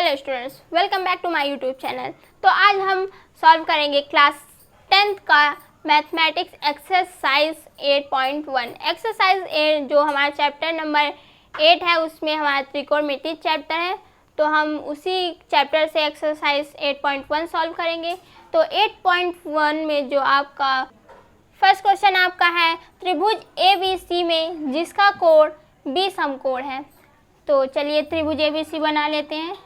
Hello students, welcome back to my YouTube channel. तो आज हम सॉल्व करेंगे क्लास 10th का मैथमेटिक्स एक्सरसाइज 8.1। एक्सरसाइज 8 जो हमारा चैप्टर नंबर 8 है, उसमें हमारा त्रिकोणमिति चैप्टर है। तो हम उसी चैप्टर से एक्सरसाइज 8.1 सॉल्व करेंगे। तो 8.1 में जो आपका फर्स्ट क्वेश्चन आपका है, त्रिभुज ABC में जिसका कोण B समकोण है। तो चलिए त्रिभुज ABC बना लेते हैं।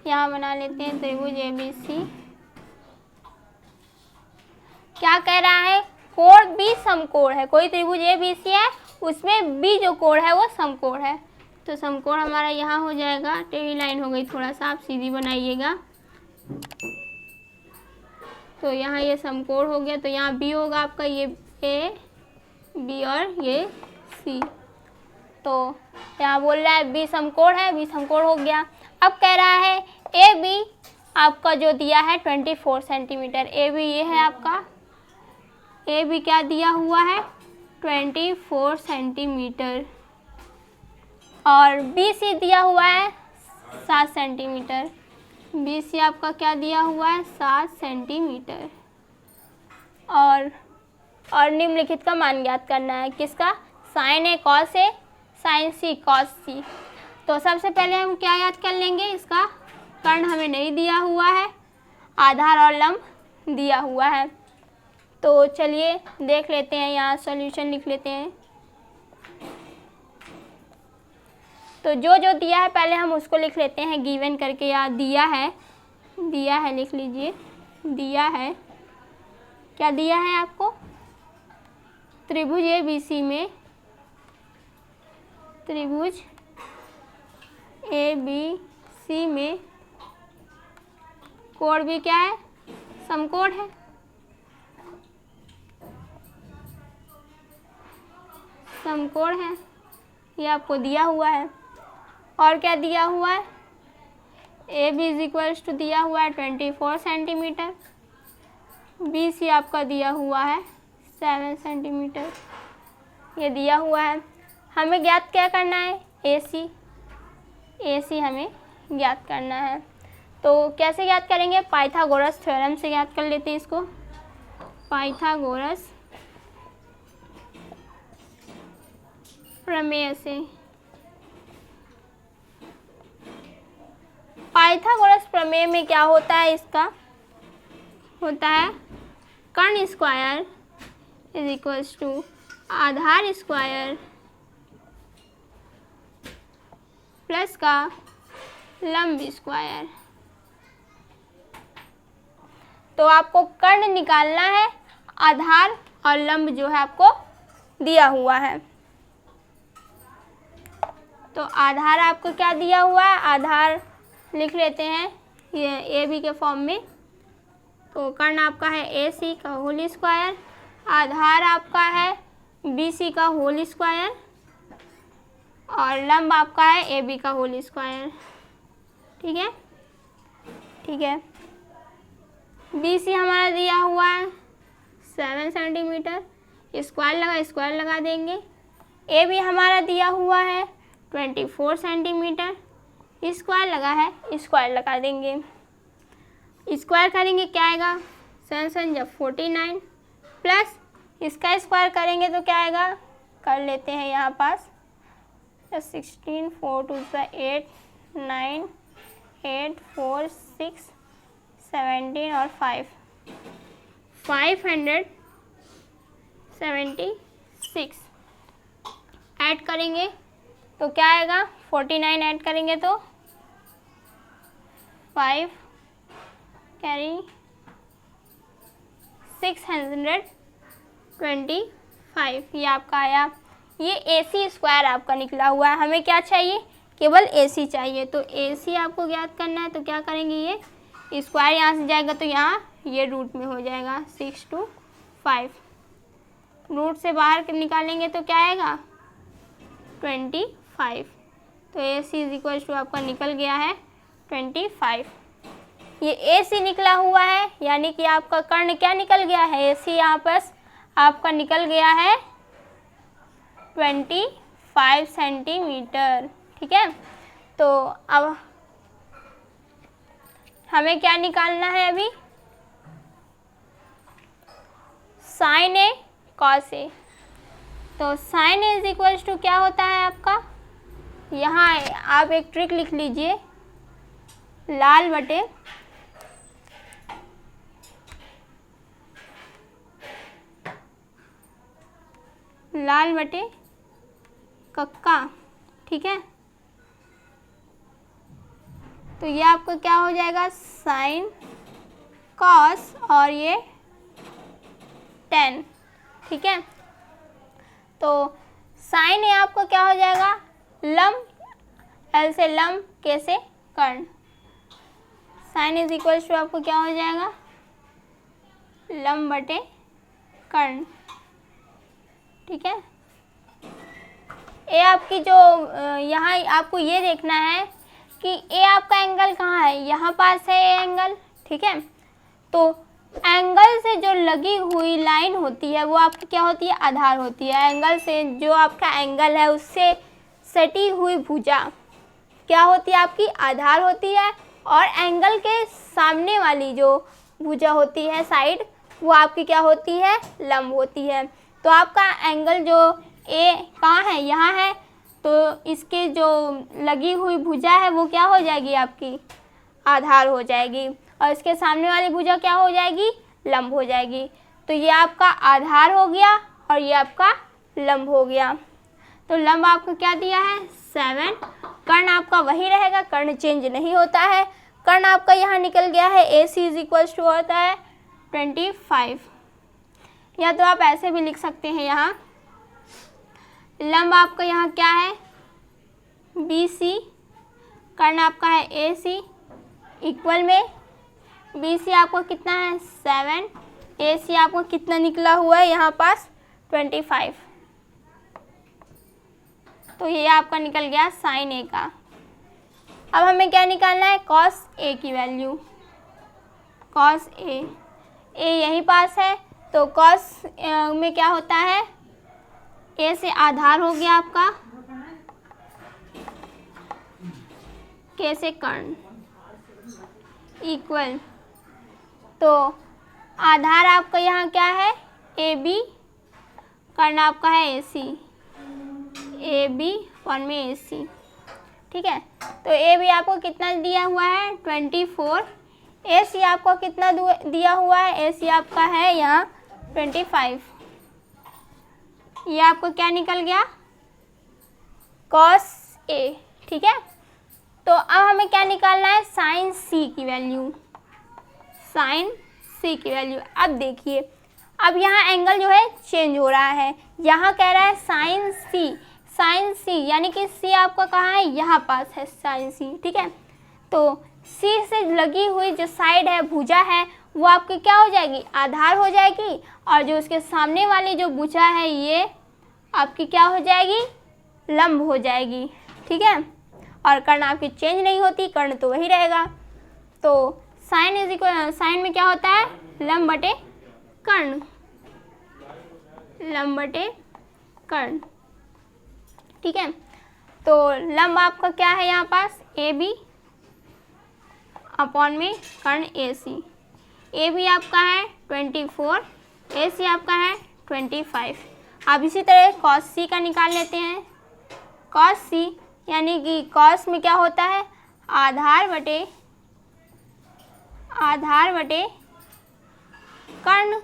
यहाँ बना लेते हैं त्रिभुज ABC। क्या कह रहा है? कोण B समकोण है। कोई त्रिभुज ABC है, उसमें B जो कोण है वो समकोण है। तो समकोण हमारा यहाँ हो जाएगा, टेढ़ी लाइन हो गई, थोड़ा सा आप सीधी बनाइएगा। तो यहाँ ये समकोण हो गया, तो यहाँ B होगा आपका, ये A B और ये C। तो यहाँ बोल रहा है B समकोण है, B समकोण हो गया। अब कह रहा है AB आपका जो दिया है 24 सेंटीमीटर। AB ये है आपका, AB क्या दिया हुआ है? 24 सेंटीमीटर। और BC दिया हुआ है 7 सेंटीमीटर। BC आपका क्या दिया हुआ है? 7 सेंटीमीटर। और निम्नलिखित का मान ज्ञात करना है। किसका? Sine A cos A, sine C cos C। तो सबसे पहले हम क्या याद कर लेंगे? इसका कर्ण हमें नहीं दिया हुआ है, आधार और लंब दिया हुआ है। तो चलिए देख लेते हैं, यहाँ सॉल्यूशन लिख लेते हैं। तो जो जो दिया है पहले हम उसको लिख लेते हैं गिवन करके। यहाँ दिया है लिख लीजिए। दिया है, क्या दिया है आपको? त्रिभुज ABC में, त्रिभुज ABC में कोण भी क्या है? समकोण है। समकोण है, ये आपको दिया हुआ है। और क्या दिया हुआ है? AB इज इक्वल्स टू दिया हुआ है 24 सेंटीमीटर। BC आपका दिया हुआ है 7 सेंटीमीटर, ये दिया हुआ है। हमें ज्ञात क्या करना है? AC हमें ज्ञात करना है। तो कैसे ज्ञात करेंगे? पाइथागोरस थ्योरम से ज्ञात कर लेते हैं इसको। पाइथागोरस प्रमेय से। पाइथागोरस प्रमेय में क्या होता है? इसका होता है कर्ण स्क्वायर इज इक्वल्स टू आधार स्क्वायर प्लस का लंब स्क्वायर। तो आपको कर्ण निकालना है, आधार और लंब जो है आपको दिया हुआ है। तो आधार आपको क्या दिया हुआ है? आधार लिख लेते हैं ये AB के फॉर्म में। तो कर्ण आपका है AC का होल स्क्वायर, आधार आपका है BC का होल स्क्वायर, और लंब आपका है AB का होल स्क्वायर। ठीक है। BC हमारा दिया हुआ है 7 सेंटीमीटर, स्क्वायर लगा देंगे। AB हमारा दिया हुआ है 24 सेंटीमीटर, स्क्वायर लगा है, स्क्वायर लगा देंगे। स्क्वायर करेंगे क्या आएगा? 7 जब 49 प्लस इसका स्क्वायर करेंगे तो क्या आएगा? कर लेते हैं यहाँ पास 16 4 2 8 9 8 4 6 17 और 576 ऐड करेंगे तो क्या आएगा? 49 ऐड करेंगे तो 5 कैरी 625, ये आपका आया। ये AC स्क्वायर आपका निकला हुआ है। हमें क्या चाहिए? केवल AC चाहिए। तो AC आपको ज्ञात करना है। तो क्या करेंगे? ये स्क्वायर यहाँ से जाएगा तो यहाँ ये रूट में हो जाएगा 6 to 5। रूट से बाहर निकालेंगे तो क्या आएगा? 25। तो AC इज इक्वल टू आपका निकल गया है 25। ये AC निकला हुआ है, यानी कि आपका कर्ण क्या निकल गया है? AC यहाँ पर आपका निकल गया है 25 सेंटीमीटर। ठीक है। तो अब हमें क्या निकालना है अभी, साइन ए कॉस ए। तो sine A is equals to क्या होता है आपका, यहाँ आप एक ट्रिक लिख लीजिए, लाल बटे कक्का, ठीक है। तो ये आपको क्या हो जाएगा, साइन कॉस और ये टेन, ठीक है। तो साइन ए आपको क्या हो जाएगा, लंब, एल से लंब, के से कर्ण। साइन इज इक्वल टू आपको क्या हो जाएगा, लंब बटे कर्ण, ठीक है। ए आपकी जो यहाँ आपको ये देखना है कि ए आपका एंगल कहाँ है, यहाँ पास है ए एंगल, ठीक है। तो एंगल से जो लगी हुई लाइन होती है वो आपकी क्या होती है, आधार होती है। एंगल से जो आपका एंगल है उससे सटी हुई भुजा क्या होती है, आपकी आधार होती है। और एंगल के सामने वाली जो भुजा होती है साइड, वो आपकी क्या होती है, लंब होती है। तो आपका एंगल जो ए कहाँ है, यहाँ है, तो इसके जो लगी हुई भुजा है वो क्या हो जाएगी, आपकी आधार हो जाएगी। और इसके सामने वाली भुजा क्या हो जाएगी, लंब हो जाएगी। तो ये आपका आधार हो गया और ये आपका लंब हो गया। तो लंब आपको क्या दिया है, 7। कर्ण आपका वही रहेगा, कर्ण चेंज नहीं होता है। कर्ण आपका यहाँ निकल गया है, ए सी इज इक्वल्स टू होता है 25। या तो आप ऐसे भी लिख सकते हैं, यहाँ लंब आपका यहाँ क्या है, बी सी, कर्ण आपका है ए सी, इक्वल में बी सी आपको कितना है 7, ए सी आपको कितना निकला हुआ है यहाँ पास 25। तो ये आपका निकल गया साइन ए का। अब हमें क्या निकालना है, कॉस ए की वैल्यू। कॉस ए यहीं पास है, तो कॉस में क्या होता है, ए से आधार हो गया आपका, के से कर्ण, इक्वल। तो आधार आपका यहाँ क्या है, ए बी, कर्ण आपका है ए सी, ए बी वन में ए सी, ठीक है। तो ए बी आपको कितना दिया हुआ है 24, ए सी आपको कितना दिया हुआ है, ए सी आपका है यहाँ 25। ये आपको क्या निकल गया, कॉस ए, ठीक है। तो अब हमें क्या निकालना है, साइन सी की वैल्यू। साइन सी की वैल्यू, अब देखिए, अब यहाँ एंगल जो है चेंज हो रहा है। यहाँ कह रहा है साइन सी, साइन सी यानी कि सी आपका कहाँ है, यहाँ पास है साइन सी, ठीक है। तो सी से लगी हुई जो साइड है, भुजा है, वो आपकी क्या हो जाएगी, आधार हो जाएगी। और जो उसके सामने वाली जो भुजा है ये आपकी क्या हो जाएगी, लंब हो जाएगी, ठीक है। और कर्ण आपकी चेंज नहीं होती, कर्ण तो वही रहेगा। तो साइन इज इक्वल, साइन में क्या होता है, लंब बटे कर्ण, लंब बटे कर्ण, ठीक है। तो लंब आपका क्या है यहाँ पास, ए बी अपॉन में कर्ण ए सी। ए बी आपका है 24, ए सी आपका है 25। अब इसी तरह कॉस सी का निकाल लेते हैं। कॉस सी यानी कि कॉस में क्या होता है, आधार बटे कर्ण,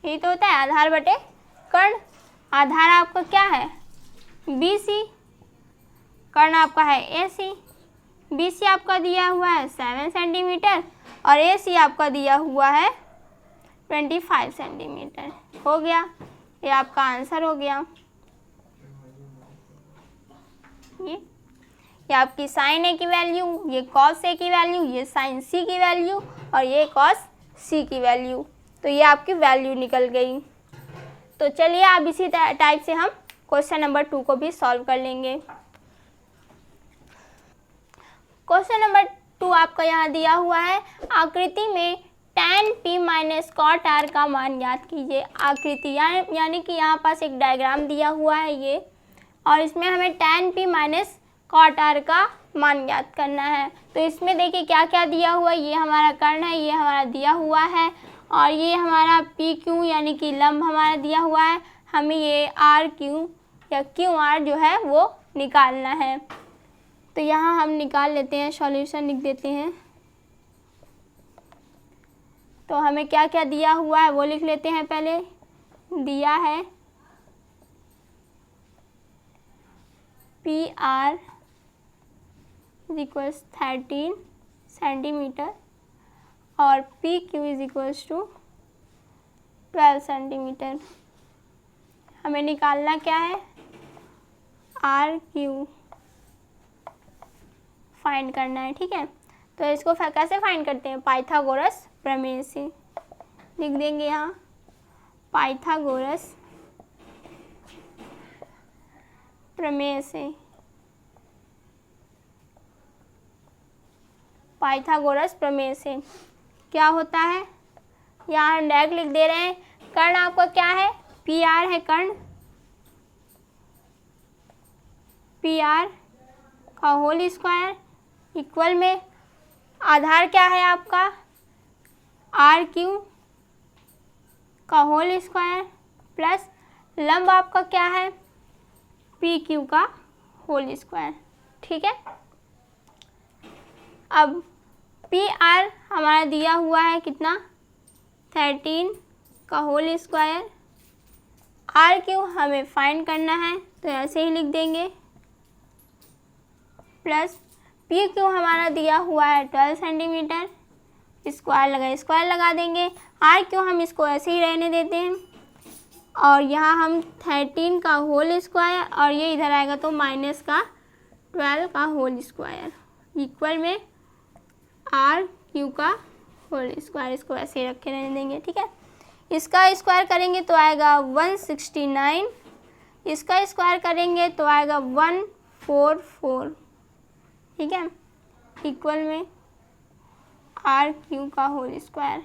यही तो होता है, आधार बटे कर्ण। आधार आपका क्या है, बी सी, कर्ण आपका है ए सी। बी सी आपका दिया हुआ है 7 सेंटीमीटर और ए सी आपका दिया हुआ है 25 सेंटीमीटर। हो गया, ये आपका आंसर हो गया। ये आपकी साइन ए की वैल्यू, ये कॉस ए की वैल्यू, ये साइन सी की वैल्यू और ये कॉस सी की वैल्यू। तो ये आपकी वैल्यू निकल गई। तो चलिए अब इसी टाइप से हम क्वेश्चन नंबर 2 को भी सॉल्व कर लेंगे। क्वेश्चन नंबर 2 आपका यहाँ दिया हुआ है, आकृति में tan p minus cot r का मान ज्ञात कीजिए। आकृति यानी कि यहाँ पास एक डायग्राम दिया हुआ है ये, और इसमें हमें tan p minus cot r का मान ज्ञात करना है। तो इसमें देखिए क्या क्या दिया हुआ है, ये हमारा कर्ण है, ये हमारा दिया हुआ है, और ये हमारा पी क्यू यानी कि लंब हमारा दिया हुआ है। हमें ये आर क्यू या क्यू आर जो है वो निकालना है। तो यहाँ हम निकाल लेते हैं, सॉल्यूशन लिख देते हैं। तो हमें क्या क्या दिया हुआ है वो लिख लेते हैं। पहले दिया है P R is equals 13 centimetre और P Q is equals to 12 centimetre. हमें निकालना क्या है, आर क्यू फाइंड करना है। ठीक है, तो इसको कैसे फाइंड करते हैं, पाइथागोरस प्रमेय से लिख देंगे यहाँ। पाइथागोरस प्रमेय से, पाइथागोरस प्रमेय से क्या होता है, यहाँ हम डायरेक्ट लिख दे रहे हैं। कर्ण आपका क्या है, पी आर है कर्ण, पी आर का होल स्क्वायर इक्वल में आधार क्या है आपका, आर क्यू का होल स्क्वायर प्लस लंब आपका क्या है, पी क्यू का होल स्क्वायर। ठीक है, अब पी आर हमारा दिया हुआ है कितना, 13 का होल स्क्वायर, आर क्यू हमें फाइंड करना है तो ऐसे ही लिख देंगे, प्लस पी क्यू हमारा दिया हुआ है 12 सेंटीमीटर, स्क्वायर लगा देंगे। आर क्यू हम इसको ऐसे ही रहने देते हैं, और यहाँ हम 13 का होल स्क्वायर और ये इधर आएगा तो माइनस का 12 का होल स्क्वायर इक्वल में आर क्यू का होल स्क्वायर, इसको ऐसे ही रखे रहने देंगे। ठीक है, इसका स्क्वायर करेंगे तो आएगा 169, इसका स्क्वायर करेंगे तो आएगा 144। ठीक है, इक्वल में आर क्यू का होल स्क्वायर,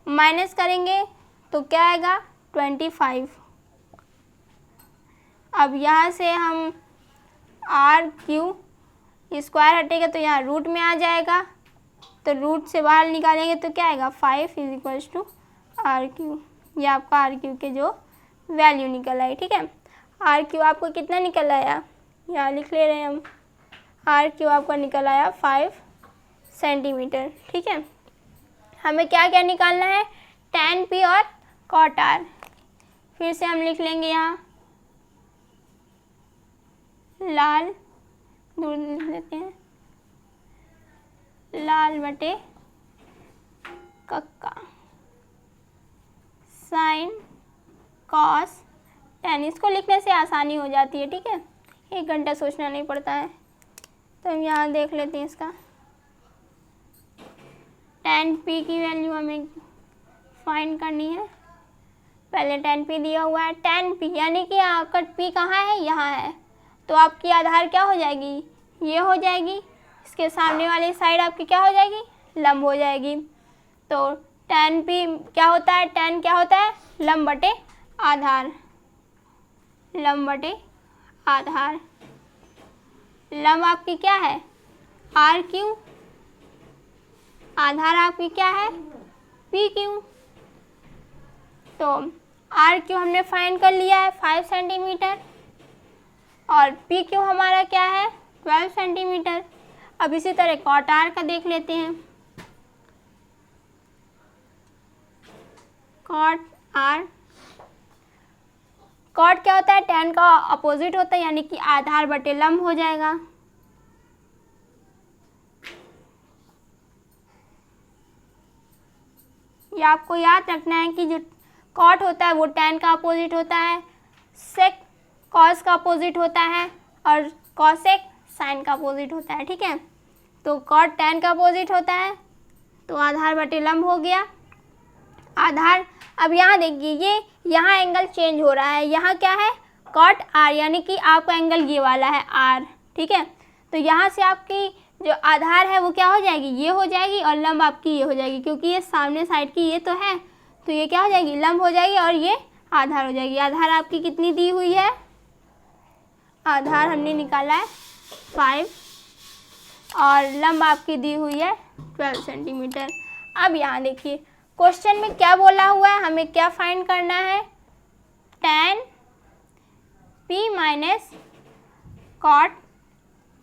माइनस करेंगे तो क्या आएगा 25। अब यहाँ से हम आर क्यू स्क्वायर हटेगा तो यहाँ रूट में आ जाएगा, तो रूट से बाहर निकालेंगे तो क्या आएगा 5 is equals to r q. ये आपका आर क्यू के जो वैल्यू निकल आई। ठीक है, आर क्यू आपको कितना निकल आया, यहाँ लिख ले रहे हैं हम, आर क्यू आपका निकल आया 5 सेंटीमीटर। ठीक है, हमें क्या क्या निकालना है, tan p और cot r। फिर से हम लिख लेंगे यहाँ, लाल दूर लिख लेते हैं, लाल बटे कक्का, साइन कॉस tan, इसको लिखने से आसानी हो जाती है। ठीक है, 1 घंटा सोचना नहीं पड़ता है। तो हम यहाँ देख लेते हैं इसका, tan p की वैल्यू हमें फाइंड करनी है। पहले tan p दिया हुआ है, tan p यानी कि आपका p कहाँ है, यहाँ है, तो आपकी आधार क्या हो जाएगी, ये हो जाएगी, इसके सामने वाली साइड आपकी क्या हो जाएगी, लंब हो जाएगी। तो tan p क्या होता है, tan क्या होता है, लंब बटे आधार, लंब बटे आधार। लंब आपकी क्या है, आर क्यू, आधार आपकी क्या है, पी क्यू। तो आर क्यू हमने फाइंड कर लिया है 5 सेंटीमीटर और पी क्यू हमारा क्या है 12 सेंटीमीटर। अब इसी तरह कॉट आर का देख लेते हैं, कॉट आर, कॉट क्या होता है, tan का अपोजिट होता है, यानी कि आधार बटे लंब हो जाएगा। ये आपको याद रखना है कि जो कॉट होता है वो tan का अपोजिट होता है, सेक कॉस का अपोजिट होता है और कॉसेक साइन का अपोजिट होता है। ठीक है, तो कॉट tan का अपोजिट होता है, तो आधार बटे लंब हो गया आधार। अब यहाँ देखिए, ये यहाँ एंगल चेंज हो रहा है, यहाँ क्या है कॉट आर, यानी कि आपका एंगल ये वाला है आर। ठीक है, तो यहाँ से आपकी जो आधार है वो क्या हो जाएगी, ये हो जाएगी, और लंब आपकी ये हो जाएगी, क्योंकि ये सामने साइड की ये तो है, तो ये क्या हो जाएगी, लंब हो जाएगी, और ये आधार हो जाएगी। आधार आपकी कितनी दी हुई है, आधार हमने निकाला है 5 और लंब आपकी दी हुई है 12 सेंटीमीटर। अब यहाँ देखिए क्वेश्चन में क्या बोला हुआ है, हमें क्या फाइंड करना है, tan P minus cot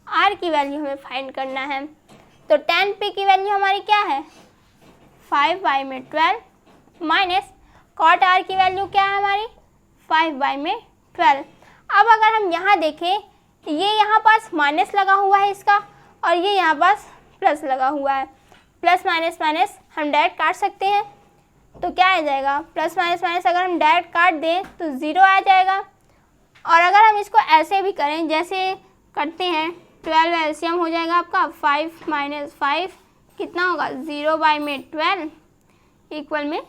R की वैल्यू हमें फाइंड करना है। तो tan P की वैल्यू हमारी क्या है 5 में 12 माइनस cot R की वैल्यू क्या है हमारी 5 में 12। अब अगर हम यहाँ देखें, ये यहाँ पास माइनस लगा हुआ है इसका और ये यहाँ पास प्लस लगा हुआ है। प्लस माइनस माइनस हम डायरेक्ट काट सकते हैं, तो क्या आ जाएगा, प्लस माइनस माइनस अगर हम डायरेक्ट काट दें तो 0 आ जाएगा। और अगर हम इसको ऐसे भी करें जैसे करते हैं, 12 एलसीएम हो जाएगा आपका 5 माइनस 5 कितना होगा 0 में 12 इक्वल में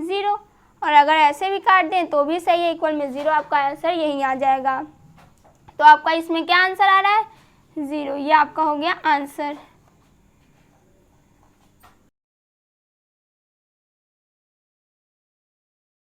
0। और अगर ऐसे भी काट दें तो भी सही है, इक्वल में 0 आपका आंसर यही आ जाएगा। तो आपका इसमें क्या आंसर आ रहा है 0, ये आपका हो गया आंसर।